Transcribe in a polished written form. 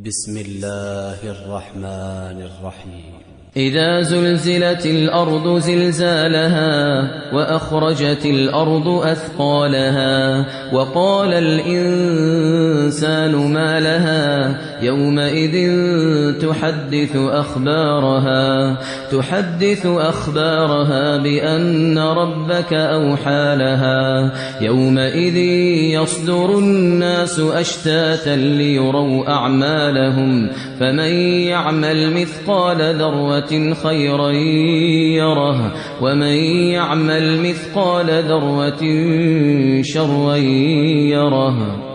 بسم الله الرحمن الرحيم. إذا زلزلت الأرض زلزالها وأخرجت الأرض أثقالها وقال الإنسان ما لها يومئذ تحدث أخبارها بأن ربك أوحى لها يومئذ يصدر الناس أشتاتا ليروا أعمالهم فمن يعمل مثقال ذرة خيرا يره ومن يعمل مثقال ذرة شرا يره.